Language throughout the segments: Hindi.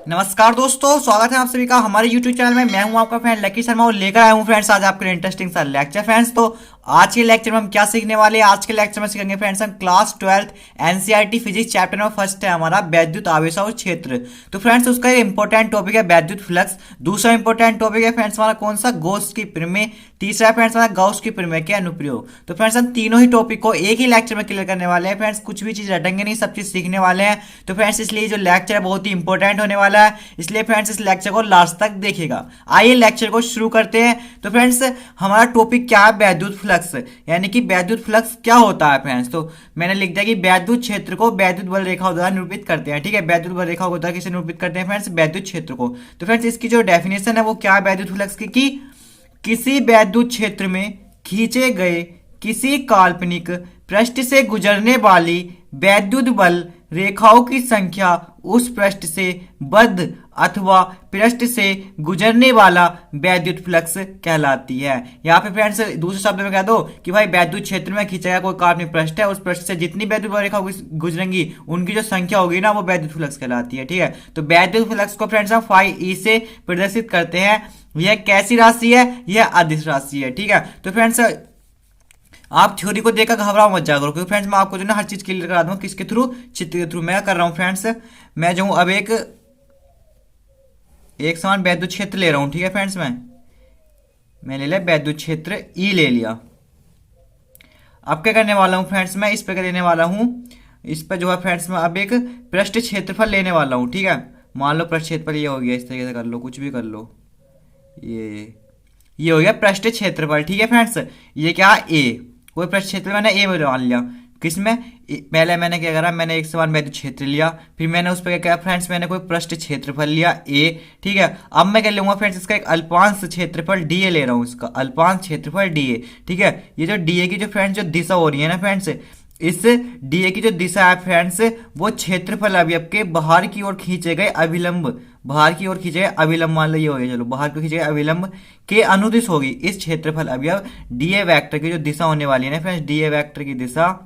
नमस्कार दोस्तों, स्वागत है आप सभी का हमारे YouTube चैनल में। मैं हूं आपका फ्रेंड लकी शर्मा और लेकर आया हूं फ्रेंड्स आज आपके लिए इंटरेस्टिंग सा लेक्चर। फ्रेंड्स तो आज के लेक्चर में हम क्या सीखने वाले हैं? आज के लेक्चर में सीखेंगे फ्रेंड्स हम class 12 NCERT physics chapter number first है हमारा वैद्युत आवेश और क्षेत्र। तो फ्रेंड्स उसका इंपॉर्टेंट टॉपिक है वैद्युत फ्लक्स। दूसरा इंपॉर्टेंट टॉपिक है फ्रेंड्स हमारा कौन सा? गॉस की प्रमेय। तीसरा फ्रेंड्स हमारा गाउस की प्रमेय के अनुप्रयोग। तो फ्रेंड्स हम तीनों ही टॉपिक को एक ही लेक्चर में क्लियर करने वाले हैं फ्रेंड्स। कुछ भी चीज रटेंगे नहीं, सब चीज सीखने वाले हैं। तो फ्रेंड्स इसलिए जो लेक्चर है बहुत ही इंपॉर्टेंट होने वाला है, इसलिए फ्रेंड्स इस लेक्चर को लास्ट तक देखिएगा। आइए लेक्चर को शुरू करते हैं। तो फ्रेंड्स हमारा टॉपिक क्या है? वैद्युत फ्लक्स, यानी कि वैद्युत फ्लक्स क्या होता है फ्रेंड्स। तो मैंने लिख दिया कि वैद्युत क्षेत्र को वैद्युत बल रेखा द्वारा निरूपित करते हैं। ठीक है, वैद्युत बल रेखा द्वारा किसे निरूपित करते हैं फ्रेंड्स? वैद्युत क्षेत्र को। तो फ्रेंड्स इसकी जो डेफिनेशन है वो क्या है वैद्युत फ्लक्स की? किसी वैद्युत क्षेत्र में खींचे गए किसी काल्पनिक पृष्ठ से गुजरने वाली वैद्युत बल रेखाओं की संख्या उस पृष्ठ से बद्ध अथवा पृष्ठ से गुजरने वाला वैद्युत फ्लक्स कहलाती है। यहाँ पे फ्रेंड्स दूसरे शब्द में कह दो कि भाई वैद्युत क्षेत्र में खींचा गया कोई काल्पनिक पृष्ठ है, उस पृष्ठ से जितनी वैद्युत बल रेखाओं गुजरेंगी उनकी जो संख्या होगी ना वो वैद्युत फ्लक्स कहलाती है। ठीक है, तो वैद्युत फ्लक्स को फ्रेंड्स हम φe से प्रदर्शित करते हैं। यह कैसी राशि है? यह अदिश राशि है। ठीक है, तो फ्रेंड्स आप थ्योरी को देखकर घबराओ मत जा करो, क्योंकि फ्रेंड्स मैं आपको जो ना हर चीज क्लियर करा दूंगा। किसके थ्रू? चित्र के थ्रू। मैं कर रहा हूं फ्रेंड्स, मैं जो हूं अब एक समान वैद्युत क्षेत्र ले रहा हूं। ठीक है फ्रेंड्स, मैं ले लिया वैद्युत क्षेत्र ई ले लिया। अब क्या करने वाला हूं फ्रेंड्स, मैं इस पे लेने वाला हूं, इस पे जो है फ्रेंड्स मैं अब एक पृष्ठ क्षेत्रफल लेने वाला हूं। ठीक है, मान लो पृष्ठ क्षेत्रफल ये हो गया, इस तरीके से कर लो, कुछ भी कर लो। ये हो गया पृष्ठ क्षेत्रफल। ठीक है फ्रेंड्स, ये क्या है? ए। कोई पृष्ठ क्षेत्र मैंने ए में मान लिया। किसमें? पहले मैंने क्या करा, मैंने एक समान वैद्युत क्षेत्र लिया, फिर मैंने उस पर क्या किया फ्रेंड्स, मैंने कोई पृष्ठ क्षेत्रफल लिया ए। ठीक है, अब मैं क्या लूंगा फ्रेंड्स, इसका एक अल्पांश क्षेत्रफल डीए ले रहा हूँ, इसका अल्पांश क्षेत्रफल डीए। ठीक है, ये जो डीए की जो फ्रेंड्स जो दिशा हो रही है ना फ्रेंड्स, इस डीए की जो दिशा है फ्रेंड्स वो क्षेत्रफल अवयव के बाहर की ओर खींचे गए अभिलंब, बाहर की ओर खींचे गए अभिलंब मान लो ये हो गया, चलो बाहर की ओर खींचे गए अभिलंब के अनुदिश होगी। इस क्षेत्रफल अवयव डीए वेक्टर की जो दिशा होने वाली है ना फ्रेंड्स, डीए वेक्टर की दिशा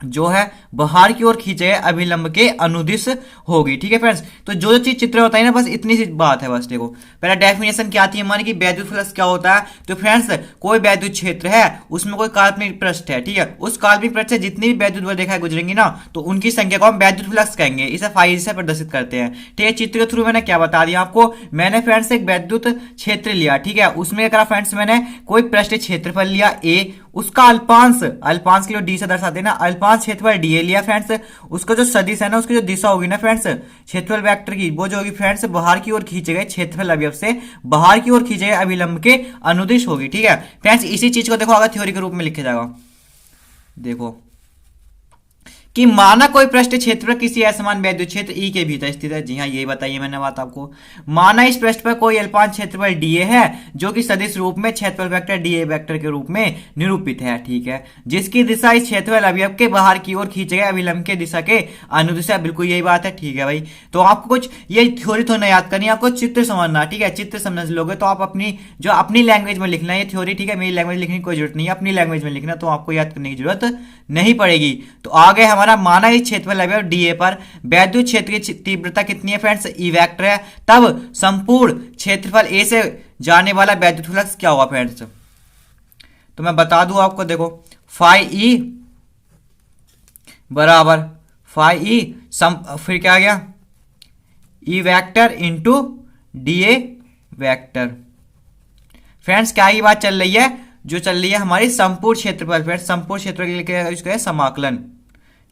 जो है बाहर की ओर खींचे गए अभिलंब के अनुदिश होगी। ठीक है फ्रेंड्स, तो जो चीज चित्र होता है ना बस इतनी सी बात है। बस देखो पहला डेफिनेशन क्या थी हमारी कि वैद्युत फ्लक्स क्या होता है। तो फ्रेंड्स कोई वैद्युत क्षेत्र है, उसमें कोई काल्पनिक पृष्ठ है। ठीक है, उस काल्पनिक पृष्ठ से जितनी भी वैद्युत बल रेखाएं गुजरेंगी ना तो उनकी संख्या को हम वैद्युत फ्लक्स कहेंगे। इसे फाई से प्रदर्शित करते हैं। ठीक है, चित्र के थ्रू मैंने क्या बता दिया आपको, मैंने फ्रेंड्स एक वैद्युत क्षेत्र लिया। ठीक है, उसमें क्या करा फ्रेंड्स, मैंने कोई पृष्ठ क्षेत्रफल लिया ए, उसका अल्पांश की जो डी से दर्शाते हैं ना, अल्पांश क्षेत्रफल डीए लिया फ्रेंड्स। उसका जो सदिश है ना, उसकी जो दिशा होगी ना फ्रेंड्स क्षेत्रफल वेक्टर की, वो जो होगी फ्रेंड्स बाहर की ओर खींचे गए क्षेत्रफल अवयव से बाहर की ओर खींचे गए अभिलंब के अनुदिश होगी। ठीक है फ्रेंड्स, इसी चीज को देखो अगर थ्योरी के रूप में लिखा जाएगा, देखो कि माना कोई पृष्ठ क्षेत्र पर किसी असमान वैद्युत क्षेत्र ई के भीतर स्थित है। जी हाँ, यही बताइए मैंने बात आपको। माना इस पृष्ठ पर कोई अल्पांश क्षेत्रफल डीए है जो कि सदिश रूप में क्षेत्रफल वेक्टर डीए वेक्टर के रूप में निरूपित है। ठीक है, जिसकी दिशा इस क्षेत्रफल अवयव के बाहर की ओर खींचे गए अभिलंब के दिशा के अनुदिश है। बिल्कुल यही बात है। ठीक है भाई, तो आपको कुछ ये थ्योरी थोड़ा याद करनी है, आपको चित्र समझना। ठीक है, चित्र समझ लोगे तो आप अपनी लैंग्वेज में लिखना है ये थ्योरी। ठीक है, मेरी लैंग्वेज लिखने की कोई जरूरत नहीं है, अपनी लैंग्वेज में लिखना, तो आपको याद करने की जरूरत नहीं पड़ेगी। तो आगे हमारा माना इस क्षेत्रफल अवयव डीए पर वैद्युत क्षेत्र की तीव्रता कितनी है फ्रेंड्स? ई वेक्टर है, तब संपूर्ण क्षेत्रफल ए से जाने वाला वैद्युत फ्लक्स क्या होगा फ्रेंड्स? तो मैं बता दूं आपको, देखो फाई ई बराबर फाई ई फिर क्या आ गया? ई vector into D A vector. Friends क्या ये बात चल रही है? जो चल रही है हमारी संपूर्ण क्षेत्रफल। फ्रेंड्स संपूर्ण क्षेत्रफल के लिए इसको है समाकलन।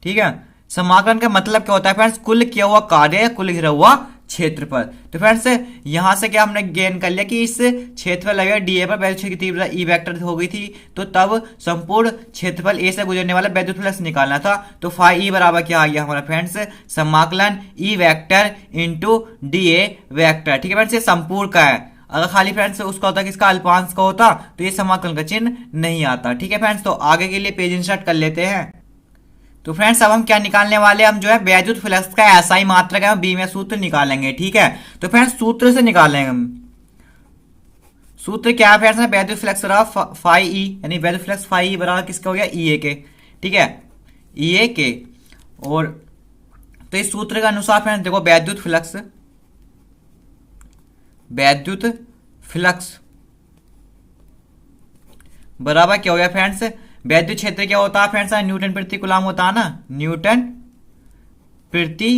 ठीक है, समाकलन का मतलब क्या होता है फ्रेंड्स? कुल किया हुआ कार्य या कुल घिरा हुआ क्षेत्रफल। तो फ्रेंड्स यहां से क्या हमने गेन कर लिया कि इस क्षेत्रफल अगर डीए पर वैद्युत क्षेत्र की तीव्रता ई वेक्टर हो गई थी, तो तब संपूर्ण क्षेत्रफल ए से गुजरने वाला वैद्युत फ्लक्स निकालना था। तो फाई ई बराबर क्या आ गया हमारा फ्रेंड्स? समाकलन ई वेक्टर इंटू डीए वेक्टर। ठीक है फ्रेंड्स, ये संपूर्ण का है। अगर खाली फ्रेंड्स उसका होता किसका? अल्पांश का होता तो ये समाकलन का चिन्ह नहीं आता। ठीक है फ्रेंड्स, तो आगे के लिए पेज इंसर्ट कर लेते हैं। तो फ्रेंड्स अब हम क्या निकालने वाले हैं? हम जो है वैद्युत फ्लक्स का एसआई मात्रक है बी में सूत्र निकालेंगे। ठीक है, तो फ्रेंड्स सूत्र से निकालेंगे हम। सूत्र क्या है फ्रेंड्स? वैद्युत फ्लक्स रहा फाई ई, यानी वैद्युत फ्लक्स फाई ई बराबर किसका हो गया? ई ए के। ठीक है, ई ए के। और तो इस सूत्र के अनुसार फ्रेंड्स देखो, वैद्युत फ्लक्स बराबर क्या हो गया फ्रेंड्स, वैद्युत क्षेत्र क्या होता है फ्रेंड्स, न्यूटन प्रति कूलाम होता है ना, न्यूटन प्रति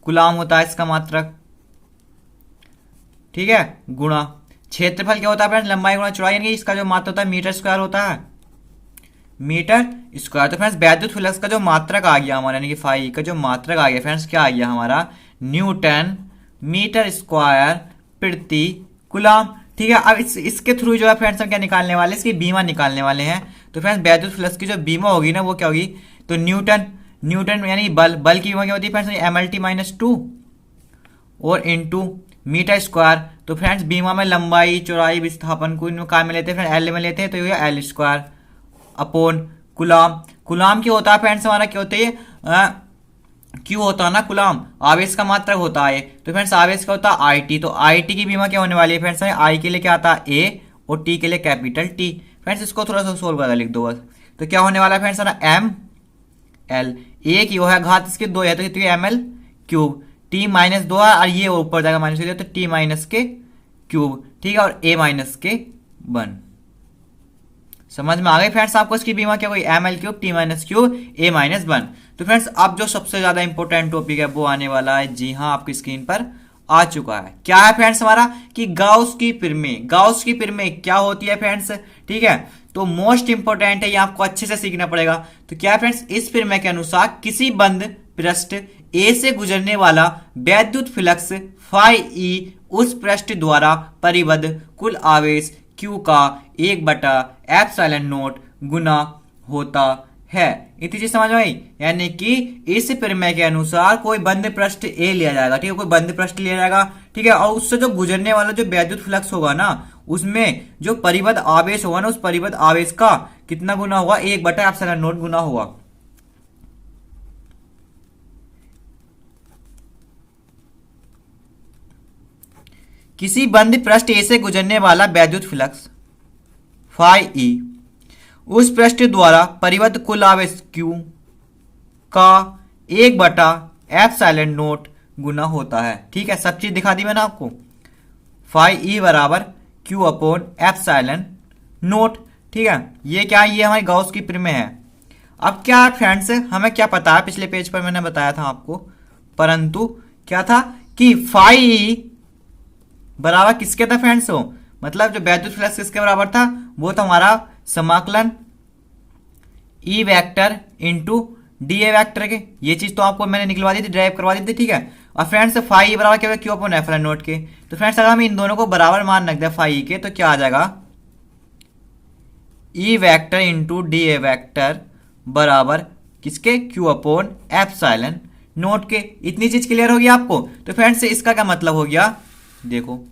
कूलाम होता है इसका मात्रक, ठीक है, गुणा क्षेत्रफल क्या होता है फ्रेंड्स, लंबाई गुणा चौड़ाई, यानी इसका जो मात्रक होता है मीटर स्क्वायर होता है, मीटर स्क्वायर। तो फ्रेंड्स वैद्युत फ्लक्स का जो मात्रक आ गया हमारा, यानी कि फाई का जो मात्रक आ गया फ्रेंड्स, क्या आ गया हमारा, न्यूटन मीटर स्क्वायर प्रति कूलाम, ठीक है। अब इसके थ्रू जो है फ्रेंड्स हम क्या निकालने वाले हैं, इसकी बीमा निकालने वाले हैं। तो फ्रेंड्स वैद्युत फ्लक्स की जो बीमा होगी ना, वो क्या होगी, तो न्यूटन न्यूटन यानी बल की बीमा क्या होती है फ्रेंड्स, MLT-2 और इनटू मीटर स्क्वायर। तो फ्रेंड्स बीमा में लंबाई चौड़ाई विस्थापन को इनमें काय में लेते हैं फ्रेंड्स, एल में लेते हैं, तो ये एल स्क्वायर अपॉन कुलाम। कुलाम क्या होता है फ्रेंड्स हमारा, क्या होता है, क्यों होता है ना कुलाम, आवेश का मात्रक होता है। तो फ्रेंड्स आवेश का होता है IT, तो IT की बीमा क्या होने वाली है फ्रेंड्स, आई के लिए क्या आता है A और T के लिए कैपिटल T। फ्रेंड्स इसको थोड़ा सा सोल्व कर लिख दो बस। तो क्या होने वाला है फ्रेंड्स ना, ML, A की वो है घात इसके 2 है, तो कितनी ML क्यूब, T माइनस 2 है और ये ऊपर जाएगा माइनस के लिए, तो T माइनस के क्यूब, ठीक है, और A माइनस के 1। समझ में आ गई फ्रेंड्स आपको इसकी बीमा क्या हुई, ML3 T-Q A-1। तो फ्रेंड्स अब जो सबसे ज्यादा इंपॉर्टेंट टॉपिक है वो आने वाला है, जी हाँ आपकी स्क्रीन पर आ चुका है। क्या है फ्रेंड्स हमारा, कि गाउस की प्रमेय क्या होती है फ्रेंड्स, ठीक है। तो मोस्ट इंपॉर्टेंट है, ये आपको अच्छे से सीखना पड़ेगा। तो क्या है फ्रेंड्स, इस प्रमेय के अनुसार किसी बंद पृष्ठ ए से गुजरने वाला वैद्युत फ्लक्स फाई ई उस पृष्ठ द्वारा परिबद्ध कुल आवेश Q का 1/ε0 गुना होता है। इतनी चीज समझ में आई, यानी कि इस प्रमेय के अनुसार कोई बंद पृष्ठ ए लिया जाएगा, ठीक है, कोई बंद पृष्ठ लिया जाएगा, ठीक है, और उससे जो गुजरने वाला जो वैद्युत फ्लक्स होगा ना, उसमें जो परिबद्ध आवेश होगा ना, उस परिबद्ध आवेश का कितना गुना होगा, 1/ε0 गुना होगा। किसी बंद पृष्ठ ए से गुजरने वाला वैद्युत फ्लक्स फाई ई उस पृष्ठ द्वारा परिबद्ध कुल आवेश Q का 1/ε0 गुना होता है, ठीक है। सब चीज दिखा दी मैंने आपको, फाई ई बराबर Q/ε0, ठीक है। ये क्या है, ये हमारी गाउस की प्रमेय है। अब क्या फ्रेंड्स, हमें क्या पता है, पिछले पेज पर मैंने बताया था आपको, परंतु क्या था कि फाई ई बराबर किसके था फ्रेंड्स, हो मतलब जो वैद्युत फ्लक्स किसके बराबर था, वो था हमारा समाकलन ई vector into D A vector के। ये चीज तो आपको मैंने निकलवा दी थी, ड्राइव करवा दी थी, ठीक है। और फ्रेंड्स फाई बराबर क्या होगा, क्यू अपॉन ε0 के। तो फ्रेंड्स अगर हम इन दोनों को बराबर मान रखते हैं फाई के, तो क्या आ जाएगा, ई vector into D A vector बराबर किसके, क्यू अपॉन ε0 के। इतनी चीज क्लियर होगी आपको। तो फ्रेंड्स इसका क्या मतलब हो गया, देखो,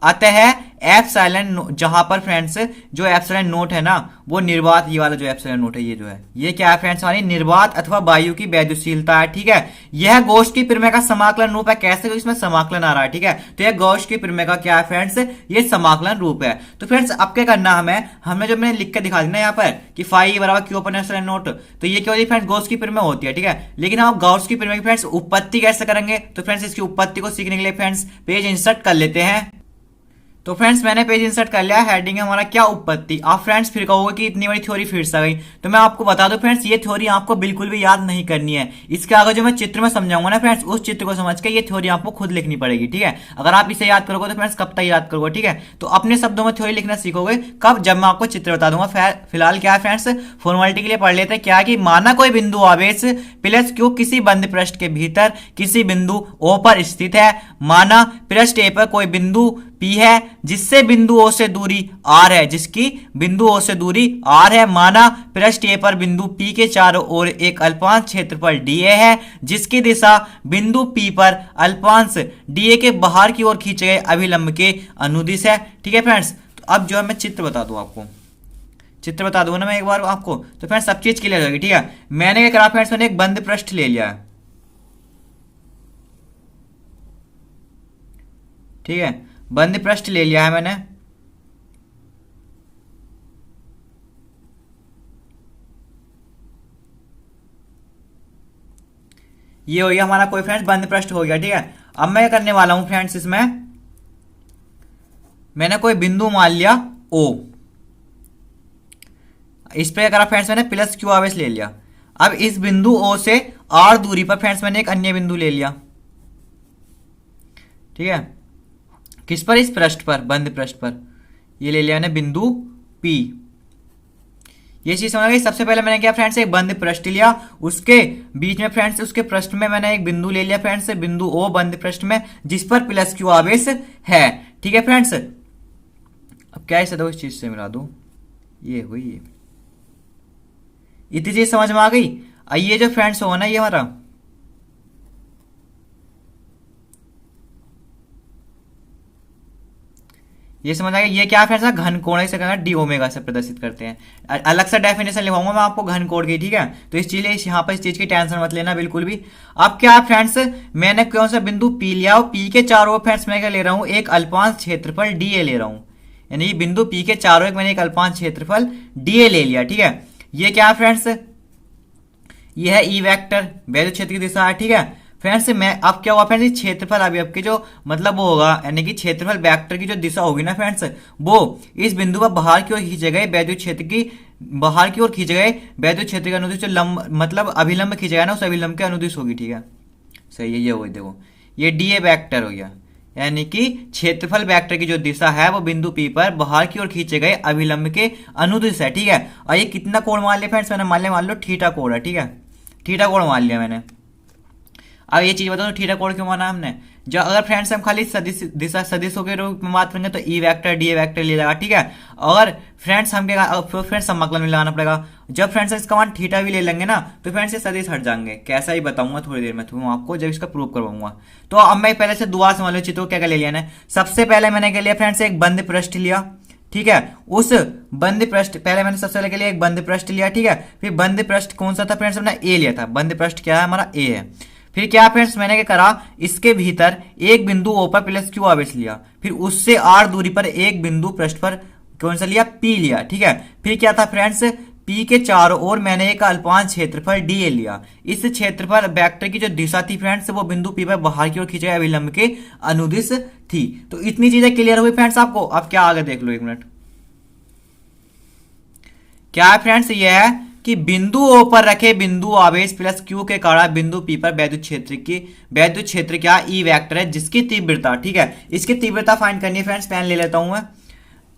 अतः एप्सिलॉन जहां पर फ्रेंड्स जो एप्सिलॉन नोट है ना, वो निर्वात, ये वाला जो एप्सिलॉन नोट है, ये जो है, ये क्या है फ्रेंड्स, हमारी निर्वात अथवा वायु की वैद्युशीलता है, ठीक है। यह गॉस की प्रमेय का समाकलन रूप है। कैसे, क्योंकि इसमें समाकलन आ रहा है, ठीक है। तो यह गॉस की प्रमेय का क्या है फ्रेंड्स, ये समाकलन रूप है। तो फ्रेंड्स अब क्या करना हमें जो मैंने लिख के दिखा दी ना यहाँ पर कि फाई बराबर क्यू अपॉन एप्सिलॉन नोट, तो ये क्या होती है फ्रेंड्स, गॉस की प्रमेय होती है, ठीक है। लेकिन हम गॉस की प्रमेय की फ्रेंड्स उत्पत्ति कैसे करेंगे, तो फ्रेंड्स इसकी उत्पत्ति को सीखने के लिए फ्रेंड्स पेज इंसर्ट कर लेते हैं। तो फ्रेंड्स मैंने पेज इंसर्ट कर लिया, हेडिंग है हमारा क्या, उत्पत्ति। आप फ्रेंड्स फिर कहोगे कि इतनी बड़ी थ्योरी फिर से आ गई, तो मैं आपको बता दूं फ्रेंड्स, ये थ्योरी आपको बिल्कुल भी याद नहीं करनी है। इसके आगे जो मैं चित्र में समझाऊंगा ना फ्रेंड्स, उस चित्र को समझ के ये थ्योरी आपको खुद लिखनी पड़ेगी, ठीक है। अगर आप इसे याद करोगे तो फ्रेंड्स कब तक याद करोगे, ठीक है। तो अपने शब्दों में थ्योरी लिखना सीखोगे कब, जब मैं आपको चित्र बता दूंगा। फिलहाल क्या है फ्रेंड्स, फॉर्मेलिटी के लिए पढ़ लेते हैं। क्या कि माना कोई बिंदु आवेश प्लस क्यू किसी बंद पृष्ठ के भीतर किसी बिंदु ओ पर स्थित है। माना पृष्ठ ए पर कोई बिंदु P है जिससे बिंदु O से दूरी R है, जिसकी बिंदु O से दूरी R है। माना पृष्ठ A पर बिंदु P के चारों ओर एक अल्पांश क्षेत्रफल dA है, जिसकी दिशा बिंदु P पर अल्पांश dA के बाहर की ओर खींचे गए अभिलंब के अनुदिश है, ठीक है फ्रेंड्स। तो अब जो है मैं चित्र बता दूं आपको, चित्र बता दूंगा ना मैं एक बार आपको, तो फ्रेंड्स सब चीज क्लियर होगी, ठीक है। मैंने क्या करा फ्रेंड्स, मैंने एक बंद पृष्ठ ले लिया, ठीक है, बंद पृष्ठ ले लिया है मैंने। ये हो गया हमारा कोई फ्रेंड्स बंद पृष्ठ हो गया, ठीक है। अब मैं क्या करने वाला हूं फ्रेंड्स, इसमें मैंने कोई बिंदु मान लिया O, इस पे क्या करा फ्रेंड्स, मैंने प्लस क्यू आवेश ले लिया। अब इस बिंदु O से R दूरी पर फ्रेंड्स मैंने एक अन्य बिंदु ले लिया, ठीक है। किस पर, इस पृष्ठ पर, बंद पृष्ठ पर। ये ले लिया मैंने बिंदु P। ये चीज समझ गई। सबसे पहले मैंने क्या फ्रेंड्स, एक बंद पृष्ठ लिया, उसके बीच में फ्रेंड्स, उसके पृष्ठ में मैंने एक बिंदु ले लिया फ्रेंड्स, बिंदु O बंद पृष्ठ में, जिस पर प्लस क्यू आवेश है, ठीक है फ्रेंड्स। अब क्या इसे दो, इस चीज से मिला दो, ये हुई ये। इतनी चीज समझ में आ गई। ये जो फ्रेंड्स हो ना, ये हमारा ये समझ आ गया। ये क्या फ्रेंड्स, घन कोण से कहना डी ओमेगा से प्रदर्शित करते हैं। अलग से डेफिनेशन लिखवाऊंगा मैं आपको घन कोण की, ठीक है। तो इस चीज यहाँ पर इस चीज की टेंशन मत लेना बिल्कुल भी। अब क्या फ्रेंड्स, मैंने कौन सा बिंदु पी लिया, और पी के चारों ओर फ्रेंड्स मैं क्या ले रहा हूँ, एक अल्पांश क्षेत्रफल डी ए ले रहा हूँ। यानी बिंदु पी के चारों एक मैंने एक अल्पांश क्षेत्रफल डी ए ले लिया, ठीक है। ये क्या फ्रेंड्स, ये है ई वेक्टर, वैद्युत क्षेत्र की दिशा है, ठीक है फ्रेंड्स। मैं अब क्या हुआ फ्रेंड्स, क्षेत्रफल अभी आपके जो मतलब वो होगा, यानी कि क्षेत्रफल वेक्टर की जो दिशा होगी ना फ्रेंड्स, वो इस बिंदु पर बाहर की ओर खींचे गए वैद्युत क्षेत्र की, बाहर की ओर खींचे गए वैद्युत क्षेत्र के अनुदिश, जो लंब मतलब अभिलंब खींचा गया ना, उस अभिलंब के अनुदिश होगी, ठीक है। सही है, ये हो देखो, ये डी ए वेक्टर हो गया, यानी कि क्षेत्रफल वेक्टर की जो दिशा है वो बिंदु पी पर बाहर की ओर खींचे गए अभिलंब के अनुदिश है, ठीक है। और ये कितना कोण मान लिया फ्रेंड्स, मैंने मान लो थीटा कोण है, ठीक है। थीटा कोण मान लिया मैंने। अब ये चीज बताओ, थीटा कोण क्यों माना हमने, जो अगर फ्रेंड्स हम खाली सदिश दिशा सदिशों के रूप में बात करेंगे तो ई वेक्टर डी वेक्टर ले जाएगा, ठीक है। और फ्रेंड्स हम क्या, फ्रेंड्स समाकलन में लगाना पड़ेगा। जब फ्रेंड्स इसका मान थीटा भी ले लेंगे ना, तो फ्रेंड्स ये सदिश हट जाएंगे। कैसा ही बताऊंगा थोड़ी देर में तुम आपको, जब इसका प्रूव करवाऊंगा। तो अब मैं पहले से दुआ समझ लो चित्रों, क्या क्या ले लिया ना। सबसे पहले मैंने क्या लिया फ्रेंड्स, एक बंद पृष्ठ लिया, ठीक है। उस बंद पृष्ठ पहले मैंने सबसे पहले के लिए एक बंद पृष्ठ लिया, ठीक है। फिर बंद पृष्ठ कौन सा था फ्रेंड्स, हमने ए लिया था। बंद पृष्ठ क्या है हमारा, ए है। फिर क्या फ्रेंड्स, मैंने क्या करा, इसके भीतर एक बिंदु O पर प्लस क्यू आवेश लिया, फिर उससे R दूरी पर एक बिंदु पृष्ठ पर कौन सा लिया, P लिया, ठीक है। फिर क्या था फ्रेंड्स, P के चारों ओर मैंने एक अल्पांश क्षेत्रफल DA लिया। इस क्षेत्रफल वेक्टर की जो दिशा थी फ्रेंड्स, वो बिंदु P पर बाहर की ओर खींचे गए अभिलंब के अनुदिश थी। तो इतनी चीजें क्लियर हुई फ्रेंड्स आपको। अब क्या आगे देख लो, एक मिनट। क्या है फ्रेंड्स, ये है कि बिंदु O पर रखे बिंदु आवेश प्लस Q के कारण बिंदु P पर वैद्युत क्षेत्र क्या ई वेक्टर है, जिसकी तीव्रता, ठीक है। इसकी तीव्रता फाइंड करनी है फ्रेंड्स, पेन ले लेता हूं मैं।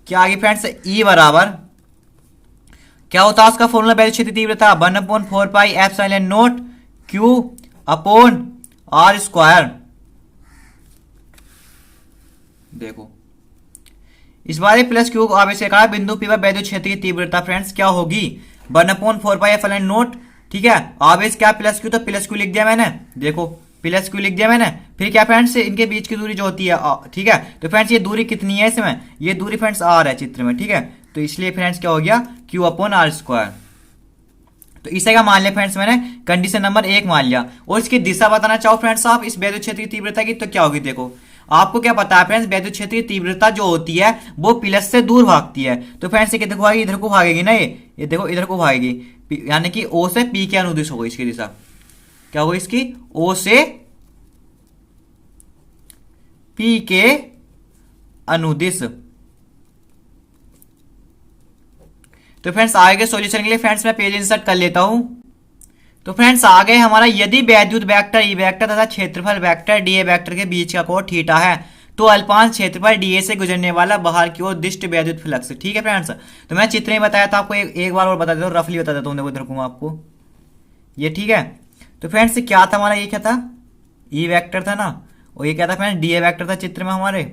क्या आगे फ्रेंड्स, E बराबर क्या होता है उसका फॉर्मूला, वैद्युत क्षेत्र तीव्रता 1/4 pi epsilon not Q upon R square. देखो इस बार प्लस क्यू आवेश के कारण बिंदु P पर वैद्युत क्षेत्र की तीव्रता फ्रेंड्स क्या होगी, 1/4 पाई एप्सिलॉन नॉट, ठीक है। आवेश क्या प्लस क्यू, तो प्लस क्यू लिख दिया मैंने, देखो प्लस क्यू लिख दिया मैंने। फिर क्या फ्रेंड्स, इनके बीच की दूरी जो होती है, ठीक है। तो फ्रेंड्स ये दूरी कितनी है इसमें, ये दूरी फ्रेंड्स R है चित्र में, ठीक है। तो इसलिए फ्रेंड्स क्या हो गया, Q अपॉन R स्क्वायर। तो इसे क्या मान लिया फ्रेंड्स, मैंने कंडीशन नंबर 1 मान लिया। और इसकी दिशा बताना चाहो फ्रेंड्स आप इस वैद्युत क्षेत्र की तीव्रता की, तो क्या होगी, देखो आपको क्या पता है फ्रेंड्स, वैद्युत क्षेत्र की तीव्रता जो होती है वो प्लस से दूर भागती है। तो फ्रेंड्स ये किधर को भागेगी, इधर को भागेगी ना, ये देखो इधर को भागेगी, यानी कि O से P के अनुदिश होगी इसकी दिशा। क्या होगी इसकी, O से P के अनुदिश। तो फ्रेंड्स आगे के सॉल्यूशन के लिए फ्रेंड्स मैं पेज इंसर्ट कर लेता हूं। तो फ्रेंड्स आगे हमारा, यदि वैद्युत वेक्टर ई वेक्टर तथा क्षेत्रफल वेक्टर डीए वेक्टर के बीच का कोण थीटा है, तो अल्पांश क्षेत्रफल डीए से गुजरने वाला बाहर की ओर दिष्ट वैद्युत फ्लक्स, ठीक है फ्रेंड्स। तो मैं चित्र में बताया था आपको, एक बार और बता देता हूँ, रफली बता देता हूँ, देखो इधर घूमा आपको ये, ठीक है। तो फ्रेंड्स क्या था हमारा, ये क्या था, ई वेक्टर था ना, और ये क्या था फ्रेंड्स, डीए वेक्टर था चित्र में हमारे।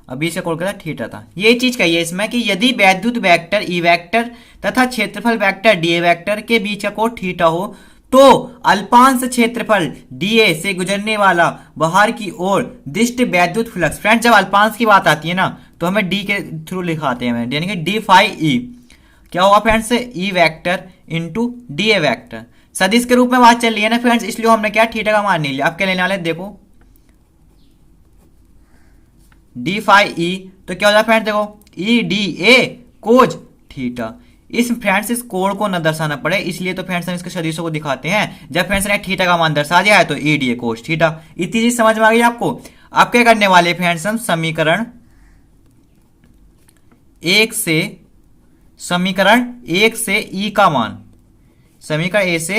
अभी से कोण क्या था, थीटा था। ये चीज कही है इसमें कि यदि वैद्युत वेक्टर ई वेक्टर तथा क्षेत्रफल वेक्टर डीए वेक्टर के बीच का कोण थीटा हो, तो अल्पांश क्षेत्रफल डीए से गुजरने वाला बाहर की ओर दिष्ट वैद्युत फ्लक्स। फ्रेंड्स जब अल्पांश की बात आती है ना, तो हमें डी के थ्रू लिखाते हैं, यानी कि डी फाई ई। क्या होगा friends, E vector into D A vector. सदिश के रूप में बात चल रही है ना फ्रेंड्स, इसलिए हमने क्या थीटा का मान नहीं लिया। अब क्या लेने वाले, देखो डी फाई ई, तो क्या होता है फ्रेंड्स, देखो E D A cos theta. इस फ्रेंड्स इस कोण को न दर्शाना पड़े, इसलिए तो फ्रेंड्स हम इसके सदिशों को दिखाते हैं। जब फ्रेंड्स ने थीटा का मान दर्शा दिया है तो ई डी ए कोस थीटा। इतनी चीज समझ में आ गई आपको। अब क्या करने वाले फ्रेंड्स, हम समीकरण एक से ई का मान, समीकरण ए से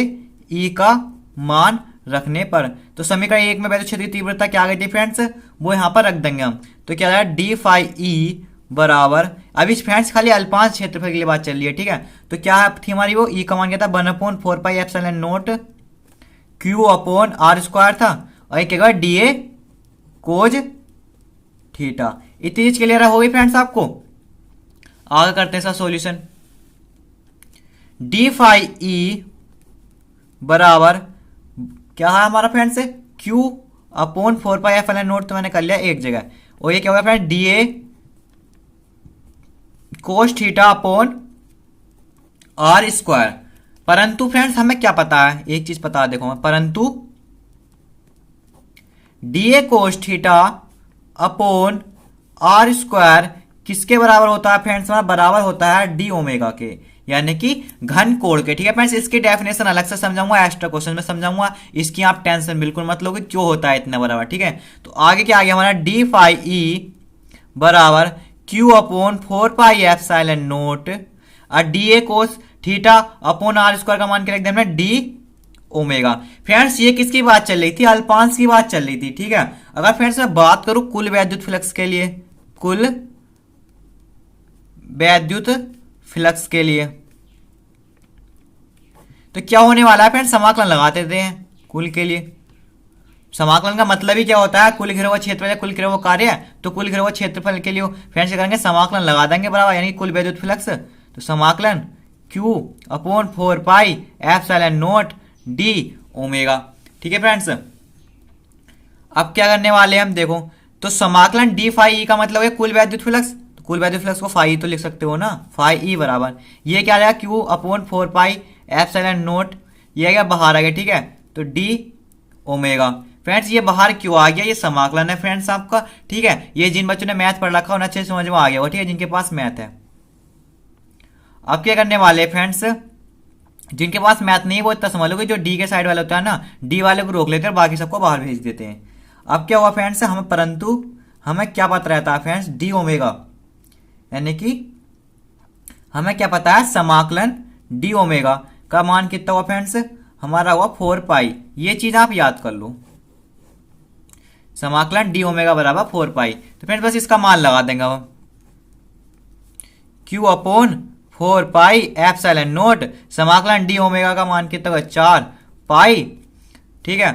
ई का मान रखने पर, तो समीकरण एक में वैद्युत क्षेत्र की तीव्रता क्या आ गई थी फ्रेंड्स, वो यहां पर रख देंगे हम। तो क्या है डी फाई ई बराबर, अभी फ्रेंड्स खाली अल्पांश क्षेत्रफल के लिए बात चल रही है, ठीक है। तो क्या थी हमारी वो, ई का मान क्या था 1/4πε0 क्यू अपॉन आर स्क्वायर था, और एक क्या डी ए कोज थीटा। इतनी चीज क्लियर हो गई फ्रेंड्स आपको। आगे करते हैं इसका सॉल्यूशन। डी फाई ई बराबर क्या है हमारा फ्रेंड्स, क्यू अपॉन 4πε0 तो मैंने कर लिया एक जगह, और ये क्या होगा friend D A cos theta upon R square. परंतु फ्रेंड्स हमें क्या पता है, एक चीज पता है देखो, परंतु D A cos theta upon R square किसके बराबर होता है फ्रेंड्स, हमारा बराबर होता है डी ओमेगा के, यानी कि घन कोण के, ठीक है फ्रेंड्स। इसकी डेफिनेशन अलग से समझाऊंगा, एक्स्ट्रा क्वेश्चन में समझाऊंगा, इसकी आप टेंशन बिल्कुल मत लोगे क्यों होता है इतना बराबर, ठीक है। तो आगे क्या आ गया हमारा डी फाई ई बराबर क्यू अपॉन 4πε0 और D A cos theta upon R square का मान क्या लिख दिया हमने, डी ओमेगा। फ्रेंड्स ये किसकी बात चल रही थी, अल्पांश की बात चल रही थी, ठीक है। अगर फ्रेंड्स मैं बात करूं कुल वैद्युत फ्लक्स के लिए, कुल वैद्युत फ्लक्स के लिए, तो क्या होने वाला है फ्रेंड्स, समाकलन लगाते देते हैं कुल के लिए। समाकलन का मतलब ही क्या होता है, कुल घिरा हुआ क्षेत्रफल या कुल घिरा हुआ कार्य है, तो कुल घिरा हुआ क्षेत्रफल के लिए फ्रेंड्स क्या करेंगे, समाकलन लगा देंगे बराबर, यानी कुल वैद्युत फ्लक्स, तो समाकलन Q अपॉन 4πε0 डी ओमेगा, ठीक है फ्रेंड्स। अब क्या करने वाले हैं हम देखो, तो समाकलन डी फाई ई का मतलब है कुल वैद्युत फ्लक्स, तो कुल वैद्युत फ्लक्स को फाई तो लिख सकते हो ना, फाई ई बराबर ये क्या आ जाएगा Q अपॉन 4πε0, ये क्या बाहर आ गया, ठीक है, तो डी ओमेगा। फ्रेंड्स ये बाहर क्यों आ गया, ये समाकलन है फ्रेंड्स आपका, ठीक है। ये जिन बच्चों ने मैथ पढ़ रखा उन्हें अच्छे से समझ में आ गया हो, ठीक है, जिनके पास मैथ है। अब क्या करने वाले फ्रेंड्स, जिनके पास मैथ नहीं वो इतना समझ लो कि जो डी के साइड वाले होता है ना, डी वाले को रोक लेते हैं और बाकी सबको बाहर भेज देते हैं। अब क्या हुआ फ्रेंड्स, हमें परंतु हमें क्या पता रहता है फ्रेंड्स, डी ओमेगा, यानी कि हमें क्या पता है, समाकलन डी ओमेगा का मान कितना हुआ फ्रेंड्स, हमारा हुआ 4π, ये चीज आप याद कर लो, समाकलन डी ओमेगा बराबर 4π। तो फ्रेंड्स बस इसका मान लगा देंगे हम, Q अपॉन 4πε0 समाकलन डी ओमेगा का मान कितना, 4π, ठीक है,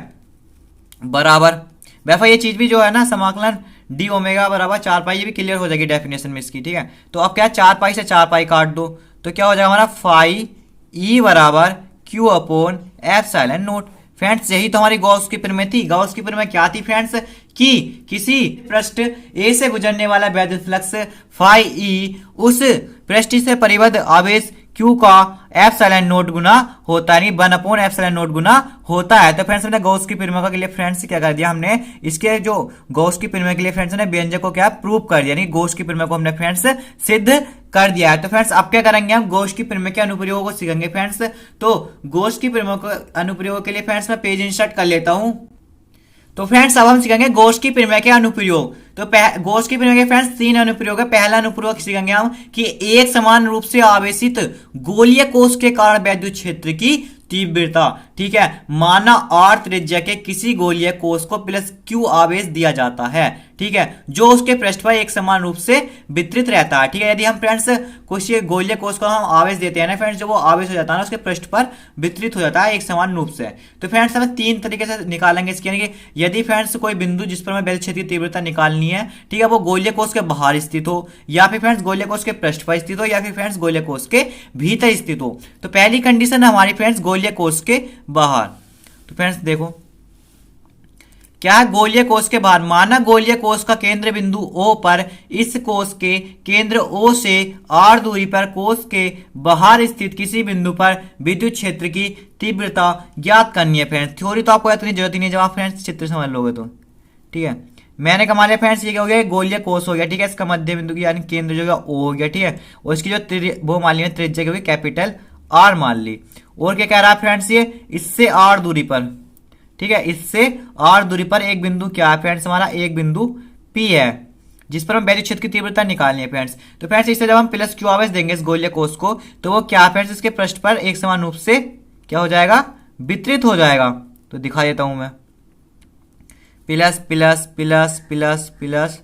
बराबर। वैसे ये चीज भी जो है ना, समाकलन डी ओमेगा बराबर 4π, ये भी क्लियर हो जाएगी डेफिनेशन में इसकी, ठीक है। तो अब क्या 4π से 4π काट दो, तो क्या हो जाएगा हमारा फाई ई बराबर Q अपॉन ε0। फ्रेंड्स यही तो हमारी गॉस की प्रमेय थी। गॉस की प्रमेय क्या थी फ्रेंड्स, कि किसी पृष्ठ ए से गुजरने वाला वैद्युत फ्लक्स फाई ई उस पृष्ठ से परिबद्ध आवेश Q का ε0 गुना होता है, 1/ε0 गुना होता है। तो फ्रेंड्स हमने गॉस की प्रमेय के लिए फ्रेंड्स क्या कर दिया, हमने इसके जो गॉस की प्रमेय के लिए फ्रेंड्स ने व्यंजक को क्या प्रूव कर दिया, यानी गॉस की प्रमेय को हमने फ्रेंड्स सिद्ध कर दिया है। तो फ्रेंड्स अब क्या करेंगे, हम गॉस की प्रमेय के अनुप्रयोग को सीखेंगे फ्रेंड्स। तो गॉस की प्रमेय को अनुप्रयोग के लिए फ्रेंड्स मैं पेज इंसर्ट कर लेता हूं। तो फ्रेंड्स अब हम सीखेंगे गॉस की प्रमेय के अनुप्रयोग। तो गॉस की प्रमेय के फ्रेंड्स 3 अनुप्रयोग है। पहला अनुप्रयोग सीखेंगे हम कि एक समान रूप से आवेशित गोलीय कोश के कारण वैद्युत क्षेत्र की तीव्रता, ठीक है, माना r त्रिज्या के किसी गोलीय कोश को प्लस q आवेश दिया जाता है, ठीक है, जो उसके पृष्ठ पर एक समान रूप से वितरित रहता है, ठीक है। यदि हम फ्रेंड्स कुछ गोलीय कोश को हम आवेश देते हैं ना फ्रेंड्स, जो वो आवेश हो जाता है ना उसके पृष्ठ पर वितरित हो जाता है एक समान रूप से। तो फ्रेंड्स हम 3 तरीके से निकालेंगे इसके, यानी कि यदि फ्रेंड्स कोई बिंदु जिस पर हमें वैद्युत क्षेत्र की तीव्रता निकालनी है, ठीक है, वो गोलीय कोश के बाहर स्थित हो, या फिर फ्रेंड्स गोलीय कोश के पृष्ठ पर स्थित हो, या फिर फ्रेंड्स गोलीय कोश के भीतर स्थित हो। तो पहली कंडीशन है हमारी फ्रेंड्स गोलीय कोश के बाहर। तो फ्रेंड्स देखो क्या है, गोलीय कोश के बाहर माना गोलीय कोश का केंद्र बिंदु O पर इस कोश के केंद्र O से r दूरी पर कोश के बाहर स्थित किसी बिंदु पर विद्युत क्षेत्र की तीव्रता ज्ञात करनी है। फ्रेंड्स थ्योरी तो आपको इतनी जरूरत ही नहीं, जब आप फ्रेंड्स चित्र समझ लोगे तो, ठीक है। मैंने कमा लिया फ्रेंड्स, ये क्या हो गया, गोलीय कोष हो गया, ठीक है। इसका मध्य बिंदु की यानी केंद्र जो है ओ हो गया, ठीक है। और इसकी जो वो मान ली त्रिज्या की होगी कैपिटल आर मान ली। और क्या कह रहा है फ्रेंड्स, ये इससे आर दूरी पर, ठीक है, इससे आर दूरी पर एक बिंदु क्या है फ्रेंड्स, हमारा एक बिंदु पी है, जिस पर हम वैद्युत क्षेत्र की तीव्रता निकालनी है फ्रेंड्स। तो फ्रेंड्स इससे जब हम प्लस क्यू आवेश देंगे इस गोलीय कोष को, तो वो क्या फ्रेंड्स इसके पृष्ठ पर एक समान रूप से क्या हो जाएगा, वितरित हो जाएगा। तो दिखा देता हूं मैं, plus plus plus plus plus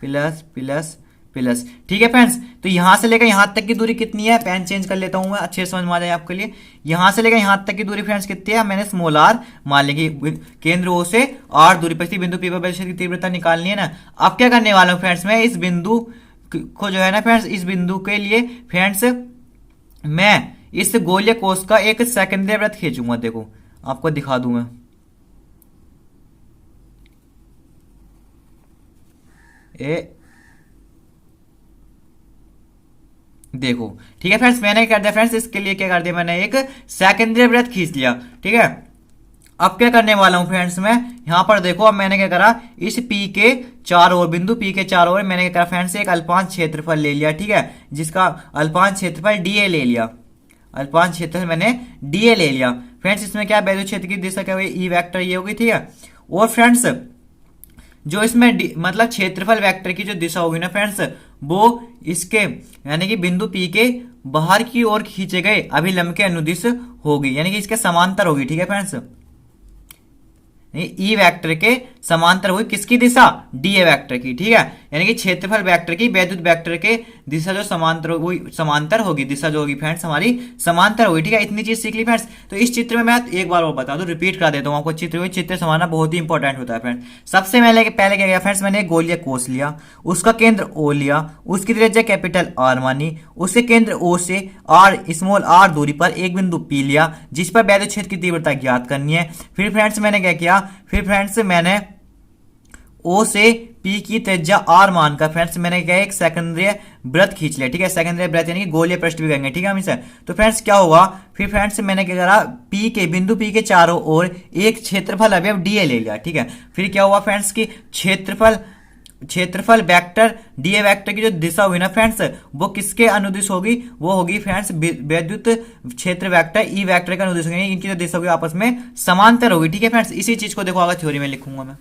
plus plus plus, ठीक है फ्रेंड्स। तो यहां से लेकर यहां तक की दूरी कितनी है, पेन चेंज कर लेता हूं मैं, अच्छे से समझ में आ जाए आपके लिए। यहां से लेकर यहां तक की दूरी फ्रेंड्स कितनी है, मैंने स्मॉल आर मान ली कि केंद्र ओ से आर दूरी पर बिंदु पी पर वैद्युत क्षेत्र की तीव्रता निकालनी है ना। अब क्या करने वाला हूं फ्रेंड्स, मैं इस बिंदु को जो है ना फ्रेंड्स, इस बिंदु के लिए फ्रेंड्स मैं इस गोलीय कोष का एक सेकेंडरी वृत्त खींचूंगा। देखो आपको दिखा दूं मैं, देखो, ठीक है फ्रेंड्स। मैंने क्या कर दिया फ्रेंड्स, इसके लिए क्या कर दिया, मैंने एक सेकेंडरी वृत्त खींच लिया, ठीक है। अब क्या करने वाला हूं फ्रेंड्स, मैं यहां पर देखो, अब मैंने क्या करा, इस पी के चारों ओर, बिंदु पी के चारों ओर मैंने क्या करा फ्रेंड्स, एक अल्पांश क्षेत्रफल ले लिया, ठीक है, जिसका अल्पांश क्षेत्रफल डीए ले लिया, अल्पांश क्षेत्रफल मैंने डीए ले लिया फ्रेंड्स। इसमें क्या वैद्युत क्षेत्र की दिशा क्या हुई, ई वेक्टर ये होगी, ठीक है। और फ्रेंड्स जो इसमें मतलब क्षेत्रफल वेक्टर की जो दिशा होगी ना फ्रेंड्स, वो इसके यानी कि बिंदु पी के बाहर की ओर खींचे गए अभिलंब के अनुदिश होगी, यानी कि इसके समांतर होगी, ठीक है फ्रेंड्स। ई वेक्टर के समांतर हुई किसकी दिशा, डीए वेक्टर की, ठीक है। यानी कि क्षेत्रफल वेक्टर की वैद्युत वेक्टर के दिशा जो समांतर होगी, दिशा जो होगी फ्रेंड्स हमारी समांतर होगी, ठीक है। इतनी चीज सीख ली फ्रेंड्स। तो इस चित्र में मैं एक बार और बता दूं, रिपीट करा देता हूं आपको, चित्र समझना बहुत ही इंपॉर्टेंट होता है फ्रेंड्स। सबसे पहले क्या किया फ्रेंड्स, मैंने एक गोलीय कोष लिया, उसका केंद्र ओ लिया, उसकी त्रिज्या कैपिटल आर मानी, उसके केंद्र ओ से आर स्मॉल आर दूरी पर एक बिंदु पी लिया, जिस पर वैद्युत क्षेत्र की तीव्रता ज्ञात करनी है। फिर फ्रेंड्स मैंने क्या किया, फिर फ्रेंड्स मैंने ओ से पी की त्रिज्या आर मानकर फ्रेंड्स मैंने क्या एक सेकेंडरी वृत्त खींच लिया, ठीक है। सेकेंडरी वृत्त यानी कि गोलीय पृष्ठ भी कहेंगे, ठीक है हम इसे। तो फ्रेंड्स क्या होगा, फिर फ्रेंड्स मैंने क्या करा, पी के बिंदु पी के चारों ओर एक क्षेत्रफल अवयव डीए ले लिया, ठीक है। फिर क्या हुआ फ्रेंड्स की क्षेत्रफल वेक्टर डीए वेक्टर की जो दिशा हुई ना फ्रेंड्स, वो किसके अनुदिश होगी, वो होगी फ्रेंड्स वैद्युत क्षेत्र वेक्टर ई वेक्टर का अनुदिश होगी, इनकी जो दिशा होगी आपस में समांतर होगी, ठीक है फ्रेंड्स। इसी चीज को देखो अगर थ्योरी में लिखूंगा मैं,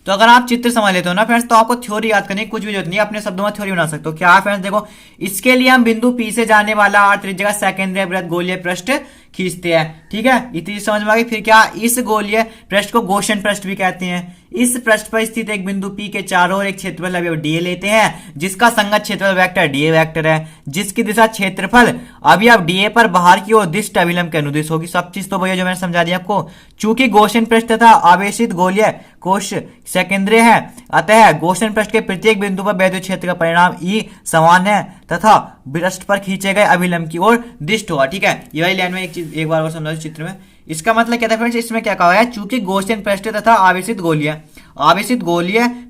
तो अगर आप चित्र समझ लेते हो ना फ्रेंड्स, तो आपको थ्योरी याद करने की कुछ भी जरूरत नहीं है, अपने शब्दों में थ्योरी बना सकते हो। क्या है फ्रेंड्स, देखो इसके लिए हम बिंदु पी से जाने वाला आर त्रिज्या का सेकेंडरी वृत्त गोलीय पृष्ठ खींचते हैं, ठीक है। इतनी समझ में आ गई। फिर क्या, इस गोलीय पृष्ठ को गोशन पृष्ठ भी कहते हैं। इस पृष्ठ पर स्थित एक बिंदु पी के चारों ओर एक क्षेत्रफल अवयव डीए लेते हैं, जिसका संगत क्षेत्रफल वेक्टर डीए वेक्टर है, जिसकी दिशा क्षेत्रफल अवयव डीए पर बाहर की ओर दिष्ट अभिलंब के अनुदिश होगी। सब चीज तो भैया जो मैंने समझा दिया आपको। चूंकि गोशन पृष्ठ तथा आवेशित गोलीय कोश सेकेंद्रीय है, अतः गोशन पृष्ठ के प्रत्येक बिंदु पर वैद्युत क्षेत्र का परिणाम ई समान है तथा पृष्ठ पर खींचे गए अभिलंब की ओर दिष्ट होगा, ठीक है। ये वाली लाइन में एक चीज एक बार और समझा चित्र में। इसका मतलब क्या था फ्रेंड्स, इसमें क्या कहा है, चूंकि गोशन पृष्ठ तथा आवेशित गोलीय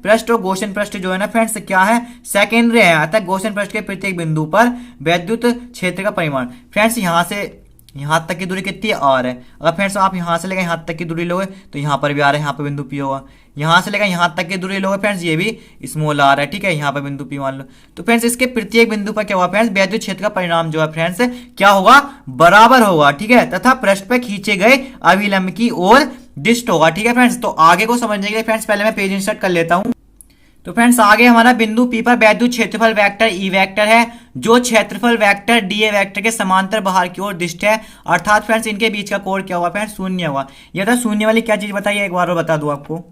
पृष्ठ और गोशन पृष्ठ जो है ना फ्रेंड्स क्या है, सेकेंडरी है, अतः गोशन पृष्ठ के प्रत्येक बिंदु पर वैद्युत क्षेत्र का परिमाण फ्रेंड्स यहां से यहां तक की दूरी कितनी आर है। अगर फ्रेंड्स आप यहां से लेकर यहां तक की दूरी लोगे तो यहां पर भी आर है, यहां पर बिंदु पी होगा। यहां से लेकर यहां तक की दूरी लोगे फ्रेंड्स, ये भी स्मॉल आर है, ठीक है, यहां पर बिंदु पी मान लो। तो फ्रेंड्स इसके प्रत्येक बिंदु पर क्या हुआ फ्रेंड्स, वैद्युत क्षेत्र का परिणाम जो है फ्रेंड्स क्या होगा, बराबर होगा, ठीक है, तथा पृष्ठ पर खींचे गए अभिलंब की ओर दिष्ट होगा, ठीक है फ्रेंड्स। तो आगे को समझने के लिए फ्रेंड्स पहले मैं पेज इंसर्ट कर लेता हूं। तो फ्रेंड्स आगे हमारा बिंदु पी पर वैद्युत क्षेत्रफल वेक्टर ई वेक्टर है, जो क्षेत्रफल वेक्टर डीए वेक्टर के समांतर बाहर की ओर दिष्ट है, अर्थात फ्रेंड्स इनके बीच का कोण क्या हुआ फ्रेंड्स, शून्य हुआ। यह था शून्य वाली क्या चीज बताइए, एक बार और बता दूं आपको।